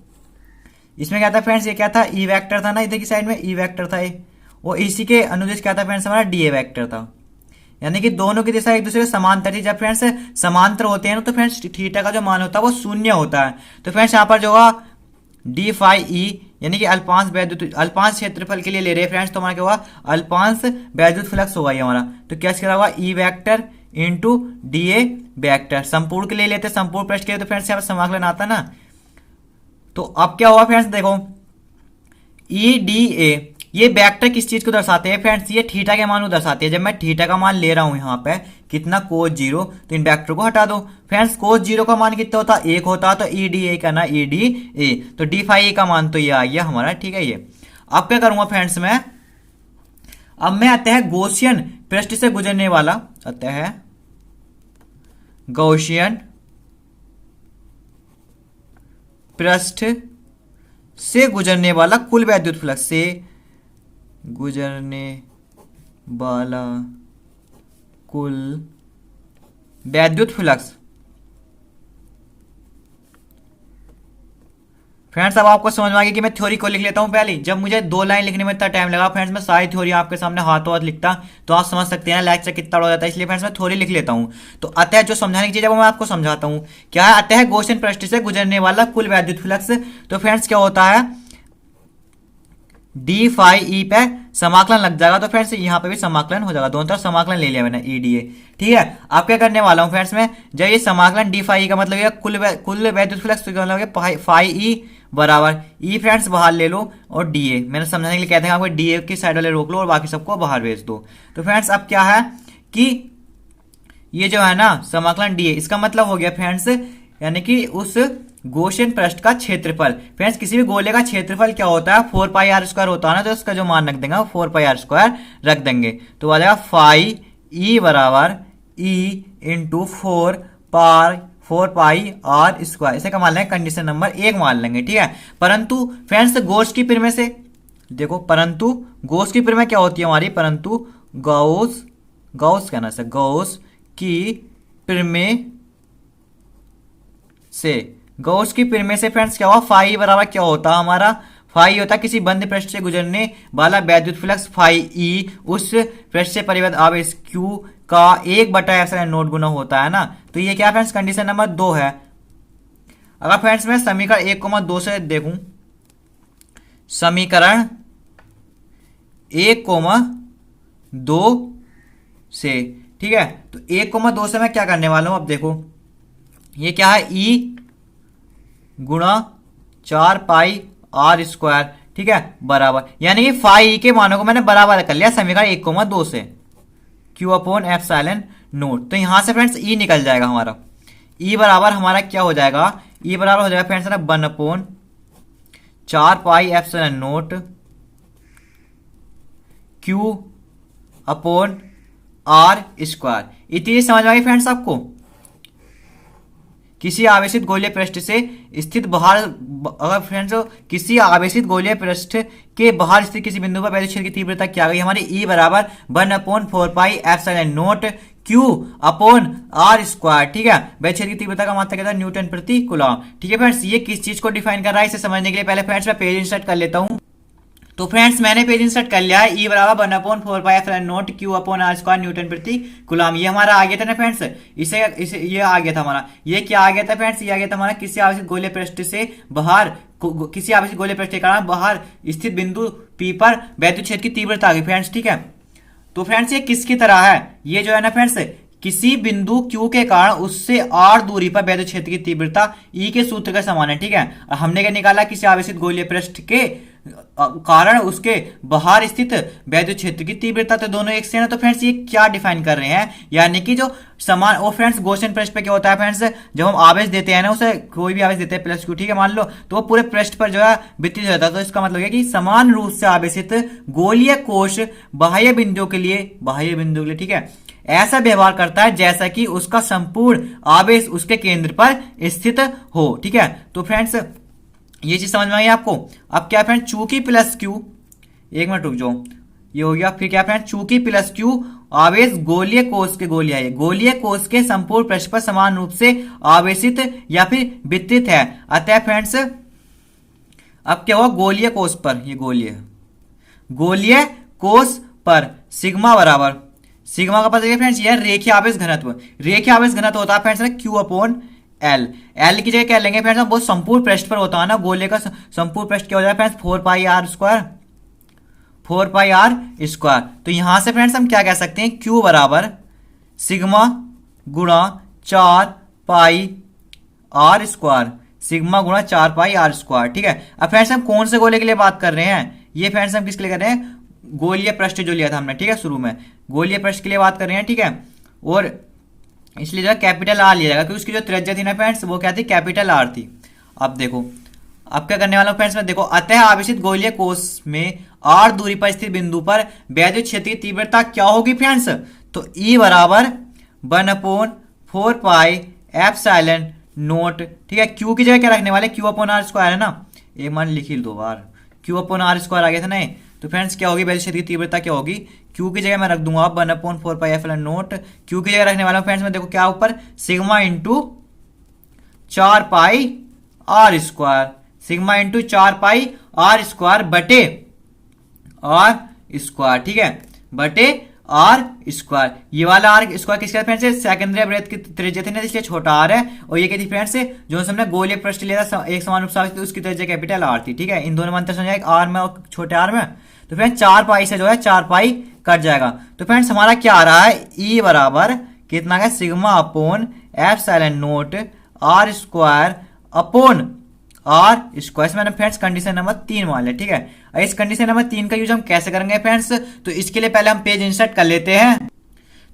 इसमें क्या था फ्रेंड्स, ये क्या था, ई वेक्टर था ना, इधर की साइड में ई वेक्टर था ये, और इसी के अनुदिश क्या था फ्रेंड्स, हमारा डीए वेक्टर था। यानी कि दोनों की दिशा एक दूसरे के समांतर थी। जब फ्रेंड्स समांतर होते हैं ना, तो फ्रेंड्स थीटा का जो मान होता है वो शून्य होता है। तो फ्रेंड्स यहाँ पर जो होगा डी फाई ई यानी कि अल्पांश क्षेत्रफल के लिए ले रहे हैं फ्रेंड्स, तो हमारा क्या होगा, अल्पांश वैद्युत फ्लक्स होगा ये हमारा। तो क्या क्या होगा, ई वेक्टर इंटू डीए वेक्टर। संपूर्ण के लिए लेते हैं, संपूर्ण पृष्ठ के लिए तो फ्रेंड्स यहाँ पर समाकलन आता ना। तो अब क्या हुआ फ्रेंड्स, देखो ई डी ए ये वेक्टर किस चीज को दर्शाते हैं फ्रेंड्स, ये थीटा के मान को दर्शाते हैं। जब मैं थीटा का मान ले रहा हूं यहाँ पे कितना कोस 0, तो इन वेक्टर को हटा दो फ्रेंड्स। कोस 0 का मान कितना होता है, 1 होता है, तो ई डी ए करना, ई डी ए, तो डी फाई ए का मान तो ये आ गया हमारा, ठीक है। ये अब क्या करूंगा फ्रेंड्स मैं, अब मैं अतः गौसियन पृष्ठ से गुजरने वाला, अतः गौसियन पृष्ठ से गुजरने वाला कुल वैद्युत फ्लक्स, से गुजरने वाला कुल वैद्युत फ्लक्स। फ्रेंड्स अब आपको समझ में आ गया कि मैं थ्योरी को लिख लेता हूं पहले। जब मुझे 2 लाइन लिखने में इतना टाइम लगा फ्रेंड्स, मैं सारी थ्योरी आपके सामने हाथों हाथ लिखता तो आप समझ सकते हैं लेक्चर कितना बड़ा हो जाता है। इसलिए फ्रेंड्स मैं थ्योरी लिख लेता हूं। तो अतः जो समझाने की चीज है वो मैं आपको समझाता हूं। क्या है, अतः गौसियन पृष्ठ से गुजरने वाला कुल वैद्युत फ्लक्स। तो फ्रेंड्स क्या होता है, डी फाई ई पे समाकलन लग जाएगा, तो फ्रेंड्स यहाँ पे भी समाकलन हो जाएगा, दोनों तरफ समाकलन ले लिया मैंने, ई डी ए, ठीक है। अब क्या करने वाला हूँ फ्रेंड्स मैं, जब ये समाकलन डी फाई ई का मतलब ये कुल वैद्युत फ्लक्स, तो क्या मतलब फाई ई बराबर ई फ्रेंड्स बाहर ले लो और डी ए, मैंने समझाने के लिए कहते हैं आपको डी ए की साइड वाले रोक लो और बाकी सबको बाहर भेज दो। तो फ्रेंड्स अब क्या है कि ये जो है ना समाकलन डी ए, इसका मतलब हो गया फ्रेंड्स, यानी कि उस गौसियन पृष्ठ का क्षेत्रफल। फ्रेंड्स किसी भी गोले का क्षेत्रफल क्या होता है, 4 पाई आर स्क्वायर होता है ना, तो इसका जो मान रख देंगे वो 4 पाई आर स्क्वायर रख देंगे, तो आ जाएगा फाई ई बराबर E into 4 pi R square. इसे क्या मान लेंगे, कंडीशन नंबर 1 मान लेंगे, ठीक है। परंतु फ्रेंड्स गौस की परिमेय से देखो, परंतु गौस की परिमेय क्या होती है हमारी, परंतु गौस कहना से, गौस की परिमेय से, गौस की परिमेय से फ्रेंड्स क्या हुआ, फाई बराबर क्या होता है हमारा, फाई होता है किसी बंद पृष्ठ से गुजरने वाला वैद्युत फ्लक्स, फाई ई उस पृष्ठ से परिबद्ध आवेश क्यू का 1/ε0 गुना होता है ना। तो ये क्या फ्रेंड्स कंडीशन नंबर 2 है। अगर फ्रेंड्स मैं समीकरण 1,2 से देखूं, समीकरण 1,2 से, ठीक है, तो 1,2 से मैं क्या करने वाला हूं, अब देखो ये क्या है, ई गुणा 4 पाई आर स्क्वायर, ठीक है, बराबर, यानी कि फाई के मानों को मैंने बराबर कर लिया समीकरण 1,2 से, क्यू अपॉन एप्सिलॉन नोट। तो यहां से फ्रेंड्स ई निकल जाएगा हमारा, ई बराबर हमारा क्या हो जाएगा, ई बराबर हो जाएगा फ्रेंड्स ना 1/4 pi epsilon nought Q upon R square. इतनी समझ में आई फ्रेंड्स आपको। किसी आवेशित गोलीय पृष्ठ से स्थित बाहर, अगर फ्रेंड्स किसी आवेशित गोलीय पृष्ठ के बाहर स्थित किसी बिंदु पर वैद्युत क्षेत्र की तीव्रता क्या गई हमारी, ई बराबर 1/4 pi epsilon nought Q upon R square, ठीक है। वैद्युत क्षेत्र की तीव्रता का मात्रा क्या था, न्यूटन प्रति कूलम, ठीक है फ्रेंड्स। ये किस चीज को डिफाइन कर रहा है, इसे समझने के लिए पहले फ्रेंड्स मैं पेज इंसर्ट कर लेता हूं। तो फ्रेंड्स मैंने पेज इंसर्ट कर लिया है, ई बराबर 1/4 pi epsilon nought Q upon R square newton प्रति कूलम। ये हमारा आ गया था ना फ्रेंड्स, इसे ये आ गया था हमारा, ये क्या आ गया था फ्रेंड्स, ये आ गया था हमारा किसी आवेशित गोलीय पृष्ठ से बाहर, किसी आवेशित गोलीय पृष्ठ के कारण बाहर स्थित बिंदु पी पर वैद्युत क्षेत्र की तीव्रता आ गई फ्रेंड्स, ठीक है। तो फ्रेंड्स ये किसकी तरह है, ये जो है ना फ्रेंड्स किसी बिंदु Q के कारण उससे r दूरी पर वैद्युत क्षेत्र की तीव्रता E के सूत्र के समान है, ठीक है। हमने क्या निकाला, किसी आवेशित गोलीय पृष्ठ के कारण उसके बाहर स्थित वैद्युत क्षेत्र की तीव्रता, तो दोनों एक से है। तो फ्रेंड्स ये क्या डिफाइन कर रहे हैं, यानी कि जो समान, वो फ्रेंड्स गौसियन पृष्ठ पे क्या होता है फ्रेंड्स, जब हम आवेश देते हैं ना, उसे कोई भी आवेश देते हैं प्लस क्यू, ठीक है, मान लो, तो वो पूरे पृष्ठ पर जो है वितरित हो जाता है। तो इसका मतलब है कि समान रूप से आवेशित गोलीय कोश बाह्य बिंदुओं के लिए, ठीक है, ऐसा व्यवहार करता है जैसा कि उसका संपूर्ण आवेश उसके केंद्र पर स्थित हो, ठीक है। तो फ्रेंड्स ये चीज समझ में आई आपको। अब क्या फ्रेंड, चूंकि प्लस क्यू, एक मिनट रुक जाओ, ये हो गया, फिर क्या फ्रेंड, चूंकि प्लस क्यू आवेश गोलीय कोश के संपूर्ण पृष्ठ पर समान रूप से आवेशित या फिर वितरित है, अतः फ्रेंड्स अब क्या हुआ, गोलीय कोश पर, ये गोलीय कोश पर सिग्मा बराबर, सिग्मा का पता है फ्रेंड्स ये रेखीय आवेश घनत्व होता है friends Q upon L. L की जगह क्या लेंगे फ्रेंड्स, बहुत संपूर्ण पृष्ठ पर होता है ना, गोले का संपूर्ण पृष्ठ क्या हो जाएगा फ्रेंड्स, 4 पाई आर स्क्वायर। तो यहां से फ्रेंड्स हम क्या कह सकते हैं, क्यू बराबर सिग्मा गुणा 4 पाई आर स्क्वायर, सिग्मा गुणा 4 पाई आर स्क्वायर, ठीक है। अब फ्रेंड्स हम कौन से गोले के लिए बात कर रहे हैं, ये फ्रेंड्स हम किसके लिए कर रहे हैं, गोलीय पृष्ठ जो लिया था हमने, ठीक है, शुरू में गोलीय पृष्ठ के लिए बात कर रहे हैं, ठीक है। और इसलिए जो है कैपिटल आर लिया जाएगा क्योंकि उसकी जो त्रिज्या थी ना फ्रेंड्स वो क्या थी, कैपिटल आर थी। अब देखो अब क्या करने वाला हूं फ्रेंड्स में, देखो अतः आवेशित गोलीय कोष में आर दूरी पर स्थित बिंदु पर वैद्युत क्षेत्र की तीव्रता क्या होगी फ्रेंड्स, तो ई बराबर 1/4 एप्सिलॉन नोट, ठीक है। क्यू की जगह क्या रखने वाले, क्यू अपॉन आर स्क्वायर है ना, एक मान लिख ही 2 बार, क्यू अपॉन आर स्क्वायर आ गया था ना। तो फ्रेंड्स क्या होगी, वैद्युत क्षेत्र की तीव्रता क्या होगी, क्यू की जगह मैं रख दूंगा 1/4 एप्सिलॉन नोट, क्यू की जगह रखने वाला हूं फ्रेंड्स में, देखो क्या ऊपर sigma into 4 pi R square, sigma into 4 pi R square बटे आर स्क्वायर, ठीक है, बटे आर स्क्वायर। ये वाला आर स्क्वायर किसका फ्रेंड्स, सेकेंडरी वृत्त की त्रिज्या थी ना, इसलिए छोटा आर है। और ये क्या थी फ्रेंड्स, जो हमने गोलीय पृष्ठ लिया था एक समान रूप से उसकी त्रिज्या कैपिटल आर थी, ठीक है। इन दोनों में अंतर समझ आएगा, आर में और छोटे आर में। तो फ्रेंड्स 4 पाई से जो है 4 पाई कट जाएगा। तो फ्रेंड्स हमारा क्या आ रहा है, ई बराबर कितना है, sigma upon epsilon nought R square upon R square. मैंने फ्रेंड्स कंडीशन नंबर 3 मान लिया, ठीक है। इस कंडीशन नंबर 3 का यूज हम कैसे करेंगे फ्रेंड्स, तो इसके लिए पहले हम पेज इंसर्ट कर लेते हैं।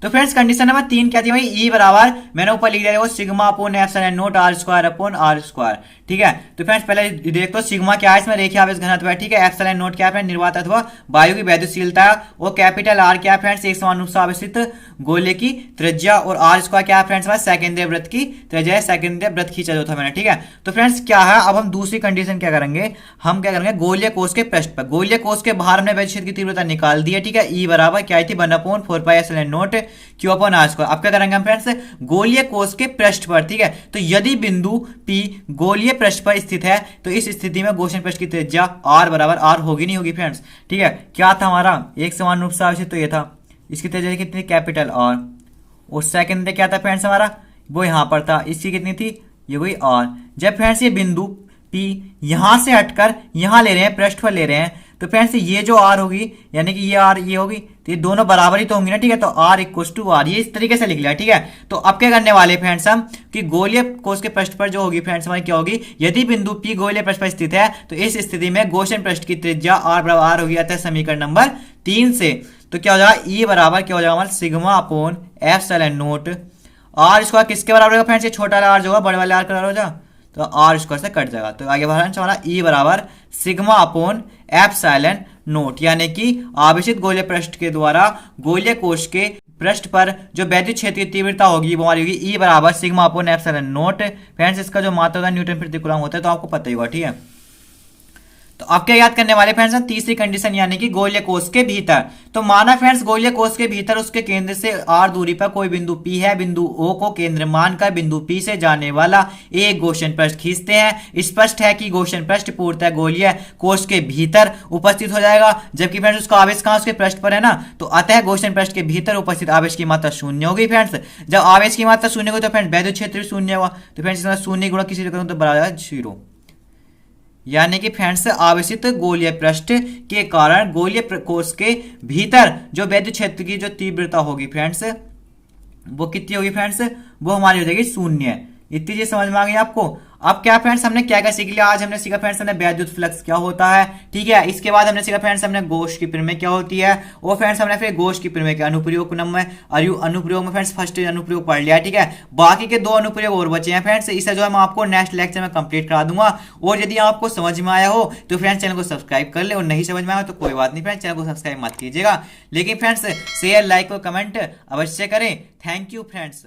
तो फ्रेंड्स कंडीशन नंबर 3 क्या थी भाई, ई बराबर मैंने ऊपर लिख दिया वो sigma upon epsilon nought R square upon R square, ठीक है। तो फ्रेंड्स पहले देखो सिग्मा क्या है, इसमें रेखीय आवेश घनत्व है, ठीक है। एप्सिलॉन नोट क्या है, निर्वात अथवा वायु की वैद्युतशीलता, और कैपिटल आर क्या है फ्रेंड्स, एक समान रूप से आवेशित गोले की त्रिज्या, और आर स्क्वायर क्या है फ्रेंड्स, सेकेंडरी वृत्त की त्रिज्या, सेकेंडरी वृत्त खींचा जो था मैंने, ठीक है। तो फ्रेंड्स क्या है, अब हम दूसरी कंडीशन क्या करेंगे, हम क्या करेंगे गोलीय कोष के पृष्ठ पर, गोलीय कोष के बाहर हमने वैद्युत क्षेत्र की तीव्रता निकाल दी है, ठीक है। ई बराबर क्या आई थी, 1/4 pi epsilon nought Q upon R square. अब क्या करेंगे हम फ्रेंड्स, गोलीय कोष के पृष्ठ पर, ठीक है। तो यदि बिंदु P गोलीय पृष्ठ पर स्थित है तो इस स्थिति में गोशन पृष्ठ की त्रिज्या r बराबर r होगी, नहीं होगी फ्रेंड्स, ठीक है। क्या था हमारा, एक समान रूप से आवेशित, तो ये था, इसकी त्रिज्या कितनी, कैपिटल R। और सेकंड क्या था फ्रेंड्स हमारा, वो यहां पर था, इसकी कितनी थी, ये हुई R। जब फ्रेंड्स ये बिंदु P यहां से हटकर यहां ले रहे हैं, पृष्ठ पर ले रहे हैं, तो फ्रेंड्स ये जो R होगी यानी कि ये R ये होगी, तो ये दोनों बराबर ही तो होंगी ना, ठीक है। तो R इक्वल टू R, ये इस तरीके से लिख लिया, ठीक है। तो अब क्या करने वाले फ्रेंड्स हम, कि गोलीय कोष के पृष्ठ पर जो होगी फ्रेंड्स हमारी क्या होगी, यदि बिंदु P गोलीय पृष्ठ पर स्थित है तो इस स्थिति में गोशन पृष्ठ की त्रिज्या R बराबर R होगी, अतः समीकरण नंबर 3 से तो क्या हो जाएगा, E बराबर क्या हो जाएगा हमारा, sigma upon epsilon nought R square किसके बराबर होगा फ्रेंड्स, ये छोटा वाला R जो होगा बड़े वाले R के बराबर हो जाएगा, तो आर स्क्वायर से कट जाएगा। तो आगे फ्रेंड्स हमारा ई बराबर सिग्मा अपोन एप्सिलॉन नोट, यानी कि आवेशित गोलीय पृष्ठ के द्वारा गोलीय कोष के पृष्ठ पर जो वैद्युत क्षेत्र की तीव्रता होगी वो हमारी होगी ई बराबर sigma upon epsilon note. Friends इसका जो मात्रा होता है न्यूटन प्रति कूलम होता है, तो आपको पता ही होगा, ठीक है। तो अब क्या याद करने वाले फ्रेंड्स, तीसरी कंडीशन यानी कि गोलीय कोष के भीतर। तो माना फ्रेंड्स गोलीय कोष के भीतर उसके केंद्र से r दूरी पर कोई बिंदु P है, बिंदु O को केंद्र मानकर बिंदु P से जाने वाला एक गोशन पृष्ठ खींचते हैं। स्पष्ट है कि गोशन पृष्ठ पूर्णतः गोलीय कोष के भीतर उपस्थित हो जाएगा, जबकि फ्रेंड्स उसका आवेश कहां, उसके पृष्ठ पर है ना, तो अतः गोशन पृष्ठ के भीतर उपस्थित आवेश की मात्रा शून्य होगी फ्रेंड्स। जब आवेश की मात्रा शून्य होगी तो फ्रेंड्स वैद्युत क्षेत्र भी शून्य होगा, तो फ्रेंड्स शून्य गुणा किसी करूं तो बराबर 0, यानी कि फ्रेंड्स आवेशित गोलीय पृष्ठ के कारण गोलीय कोष के भीतर जो वैद्युत क्षेत्र की जो तीव्रता होगी फ्रेंड्स वो कितनी होगी फ्रेंड्स, वो हमारी हो जाएगी 0। इतनी चीज समझ में आ गई आपको। अब क्या फ्रेंड्स हमने क्या क्या सीख लिया, आज हमने सीखा फ्रेंड्स हमने वैद्युत फ्लक्स क्या होता है, ठीक है। इसके बाद हमने सीखा फ्रेंड्स हमने गोश की प्रमेय क्या होती है, और फ्रेंड्स हमने फिर गोश की प्रमेय के अनुप्रयोग में अनुप्रयोग में फ्रेंड्स फर्स्ट अनुप्रयोग पढ़ लिया, ठीक है। बाकी के 2 अनुप्रयोग और बचे हैं फ्रेंड्स, इसे जो है मैं आपको नेक्स्ट लेक्चर में कंप्लीट करा दूंगा। और यदि आपको समझ में आया हो तो फ्रेंड्स चैनल को सब्सक्राइब कर ले, और नहीं समझ में आया तो कोई बात नहीं फ्रेंड्स, चैनल को सब्सक्राइब मत कीजिएगा, लेकिन फ्रेंड्स शेयर लाइक और कमेंट अवश्य करें। Thank you friends.